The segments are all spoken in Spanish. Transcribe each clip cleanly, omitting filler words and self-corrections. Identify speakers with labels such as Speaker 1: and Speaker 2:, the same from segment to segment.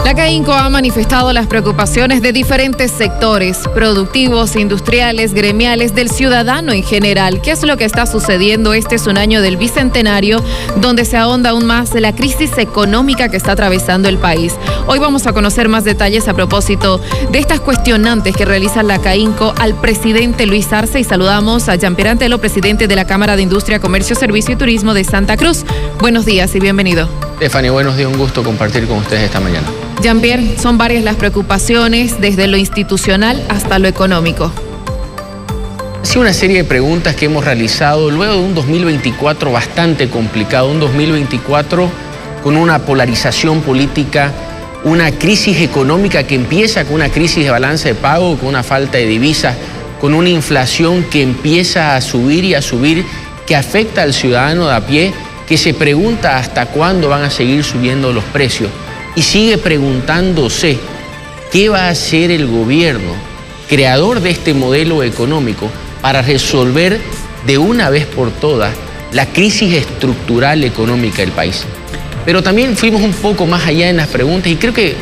Speaker 1: La CAINCO ha manifestado las preocupaciones de diferentes sectores, productivos, industriales, gremiales, del ciudadano en general. ¿Qué es lo que está sucediendo? Este es un año del Bicentenario, donde se ahonda aún más la crisis económica que está atravesando el país. Hoy vamos a conocer más detalles a propósito de estas cuestionantes que realiza la CAINCO al presidente Luis Arce, y saludamos a Jean-Pierre Antelo, presidente de la Cámara de Industria, Comercio, Servicio y Turismo de Santa Cruz. Buenos días y bienvenido.
Speaker 2: Stephanie, buenos días, un gusto compartir con ustedes esta mañana.
Speaker 1: Jean-Pierre, son varias las preocupaciones desde lo institucional hasta lo económico.
Speaker 2: Ha sido una serie de preguntas que hemos realizado luego de un 2024 bastante complicado, un 2024 con una polarización política, una crisis económica que empieza con una crisis de balance de pago, con una falta de divisas, con una inflación que empieza a subir, que afecta al ciudadano de a pie, que se pregunta hasta cuándo van a seguir subiendo los precios. Y sigue preguntándose qué va a hacer el gobierno, creador de este modelo económico, para resolver de una vez por todas la crisis estructural económica del país. Pero también fuimos un poco más allá en las preguntas y creo que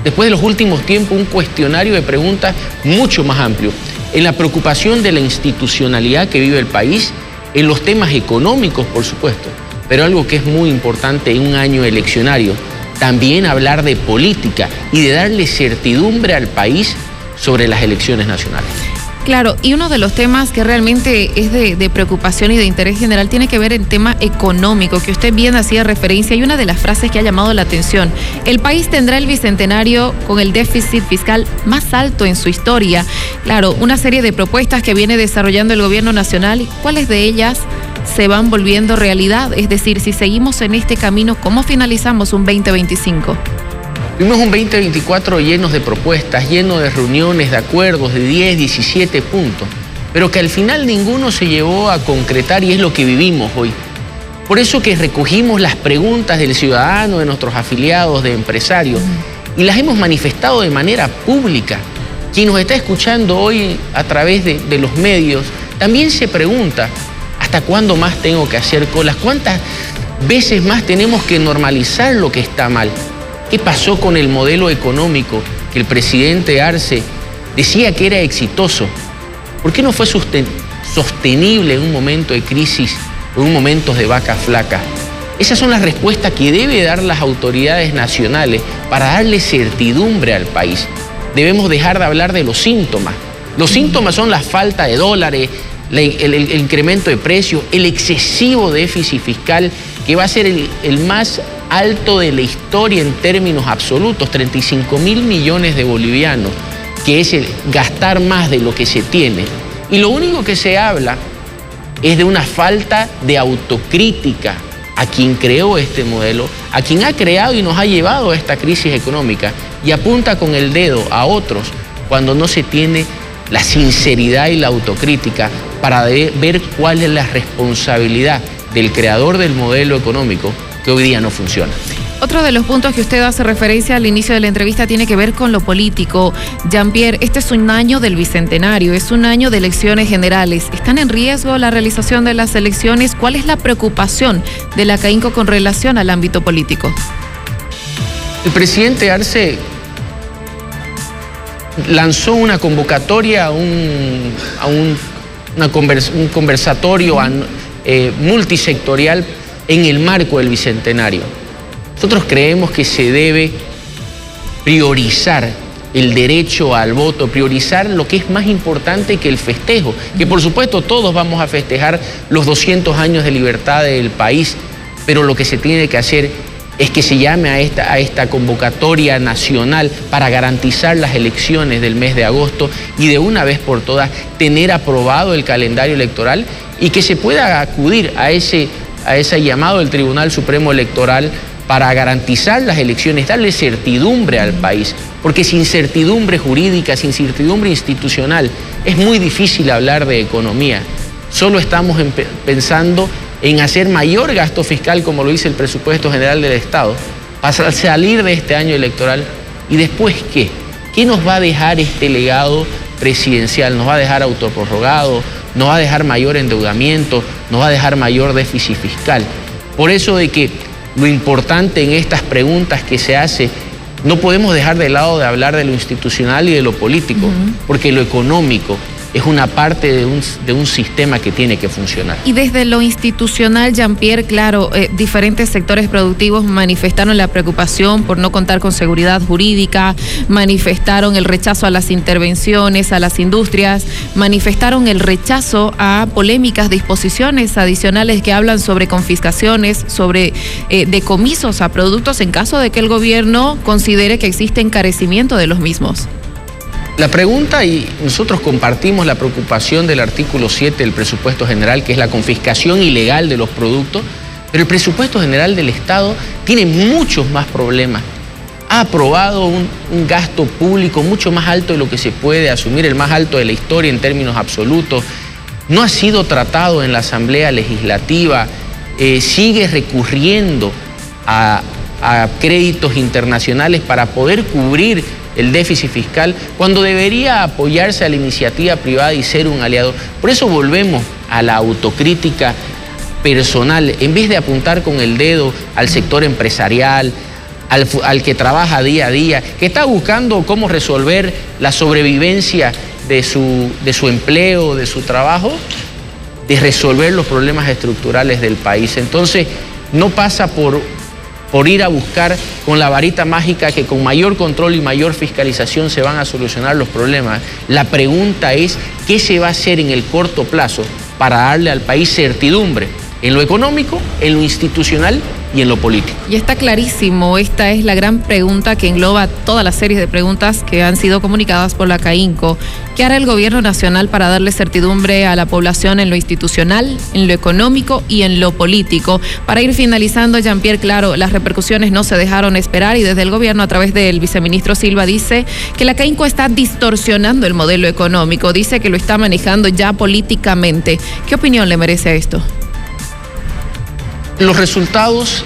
Speaker 2: después de los últimos tiempos un cuestionario de preguntas mucho más amplio en la preocupación de la institucionalidad que vive el país, en los temas económicos, por supuesto, pero algo que es muy importante en un año eleccionario, también hablar de política y de darle certidumbre al país sobre las elecciones nacionales.
Speaker 1: Claro, y uno de los temas que realmente es de preocupación y de interés general tiene que ver el tema económico, que usted bien hacía referencia, y una de las frases que ha llamado la atención: el país tendrá el bicentenario con el déficit fiscal más alto en su historia. Claro, una serie de propuestas que viene desarrollando el gobierno nacional, ¿cuáles de ellas se van volviendo realidad? Es decir, si seguimos en este camino, ¿cómo finalizamos un 2025?
Speaker 2: Tuvimos un 2024 llenos de propuestas, lleno de reuniones, de acuerdos, de 10, 17 puntos, pero que al final ninguno se llevó a concretar, y es lo que vivimos hoy. Por eso que recogimos las preguntas del ciudadano, de nuestros afiliados, de empresarios, y las hemos manifestado de manera pública. Quien nos está escuchando hoy a través de los medios también se pregunta: ¿hasta cuándo más tengo que hacer colas? ¿Cuántas veces más tenemos que normalizar lo que está mal? ¿Qué pasó con el modelo económico que el presidente Arce decía que era exitoso? ¿Por qué no fue sostenible en un momento de crisis o en momentos de vaca flaca? Esas son las respuestas que deben dar las autoridades nacionales para darle certidumbre al país. Debemos dejar de hablar de los síntomas. Los síntomas son la falta de dólares, el incremento de precios, el excesivo déficit fiscal, que va a ser el más alto de la historia en términos absolutos, 35.000 millones de bolivianos, que es el gastar más de lo que se tiene. Y lo único que se habla es de una falta de autocrítica a quien creó este modelo, a quien ha creado y nos ha llevado a esta crisis económica, y apunta con el dedo a otros cuando no se tiene la sinceridad y la autocrítica para ver cuál es la responsabilidad del creador del modelo económico que hoy día no funciona.
Speaker 1: Otro de los puntos que usted hace referencia al inicio de la entrevista tiene que ver con lo político. Jean-Pierre, este es un año del Bicentenario, es un año de elecciones generales. ¿Están en riesgo la realización de las elecciones? ¿Cuál es la preocupación de la CAINCO con relación al ámbito político?
Speaker 2: El presidente Arce lanzó una convocatoria un conversatorio multisectorial en el marco del Bicentenario. Nosotros creemos que se debe priorizar el derecho al voto, priorizar lo que es más importante que el festejo, que por supuesto todos vamos a festejar los 200 años de libertad del país, pero lo que se tiene que hacer es que se llame a esta convocatoria nacional para garantizar las elecciones del mes de agosto y de una vez por todas tener aprobado el calendario electoral, y que se pueda acudir a ese llamado del Tribunal Supremo Electoral para garantizar las elecciones, darle certidumbre al país, porque sin certidumbre jurídica, sin certidumbre institucional, es muy difícil hablar de economía. Solo estamos pensando en hacer mayor gasto fiscal, como lo dice el Presupuesto General del Estado, para salir de este año electoral. ¿Y después qué? ¿Qué nos va a dejar este legado presidencial? ¿Nos va a dejar autoprorrogado? ¿Nos va a dejar mayor endeudamiento? ¿Nos va a dejar mayor déficit fiscal? Por eso de que lo importante en estas preguntas que se hace no podemos dejar de lado de hablar de lo institucional y de lo político, porque lo económico es una parte de un sistema que tiene que funcionar.
Speaker 1: Y desde lo institucional, Jean-Pierre, claro, diferentes sectores productivos manifestaron la preocupación por no contar con seguridad jurídica, manifestaron el rechazo a las intervenciones, a las industrias, manifestaron el rechazo a polémicas disposiciones adicionales que hablan sobre confiscaciones, sobre decomisos a productos en caso de que el gobierno considere que existe encarecimiento de los mismos.
Speaker 2: La pregunta, y nosotros compartimos la preocupación del artículo 7 del presupuesto general, que es la confiscación ilegal de los productos, pero el presupuesto general del Estado tiene muchos más problemas. Ha aprobado un gasto público mucho más alto de lo que se puede asumir, el más alto de la historia en términos absolutos. No ha sido tratado en la Asamblea Legislativa, sigue recurriendo a créditos internacionales para poder cubrir el déficit fiscal, cuando debería apoyarse a la iniciativa privada y ser un aliado. Por eso volvemos a la autocrítica personal, en vez de apuntar con el dedo al sector empresarial, al que trabaja día a día, que está buscando cómo resolver la sobrevivencia de su empleo, de su trabajo, de resolver los problemas estructurales del país. Entonces, no pasa por ir a buscar con la varita mágica que con mayor control y mayor fiscalización se van a solucionar los problemas. La pregunta es, ¿qué se va a hacer en el corto plazo para darle al país certidumbre en lo económico, en lo institucional y en lo político?
Speaker 1: Y está clarísimo, esta es la gran pregunta que engloba todas las series de preguntas que han sido comunicadas por la CAINCO. ¿Qué hará el gobierno nacional para darle certidumbre a la población en lo institucional, en lo económico y en lo político? Para ir finalizando, Jean-Pierre, claro, las repercusiones no se dejaron esperar y desde el gobierno, a través del viceministro Silva, dice que la CAINCO está distorsionando el modelo económico, dice que lo está manejando ya políticamente. ¿Qué opinión le merece a esto?
Speaker 2: Los resultados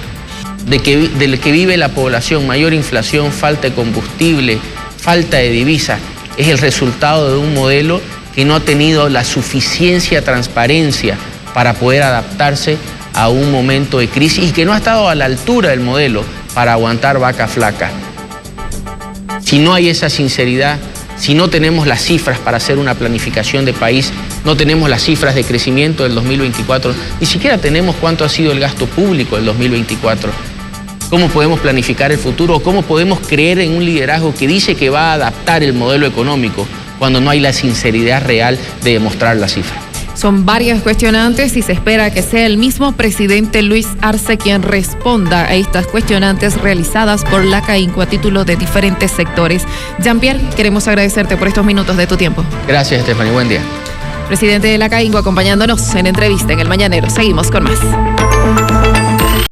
Speaker 2: del que vive la población, mayor inflación, falta de combustible, falta de divisas, es el resultado de un modelo que no ha tenido la suficiencia transparencia para poder adaptarse a un momento de crisis y que no ha estado a la altura del modelo para aguantar vaca flaca. Si no hay esa sinceridad, si no tenemos las cifras para hacer una planificación de país, no tenemos las cifras de crecimiento del 2024, ni siquiera tenemos cuánto ha sido el gasto público del 2024. ¿Cómo podemos planificar el futuro? ¿Cómo podemos creer en un liderazgo que dice que va a adaptar el modelo económico cuando no hay la sinceridad real de demostrar las cifras?
Speaker 1: Son varias cuestionantes y se espera que sea el mismo presidente Luis Arce quien responda a estas cuestionantes realizadas por la CAINCO a título de diferentes sectores. Jean-Pierre, queremos agradecerte por estos minutos de tu tiempo.
Speaker 2: Gracias, Stephanie. Buen día.
Speaker 1: Presidente de la CAINCO acompañándonos en entrevista en El Mañanero. Seguimos con más.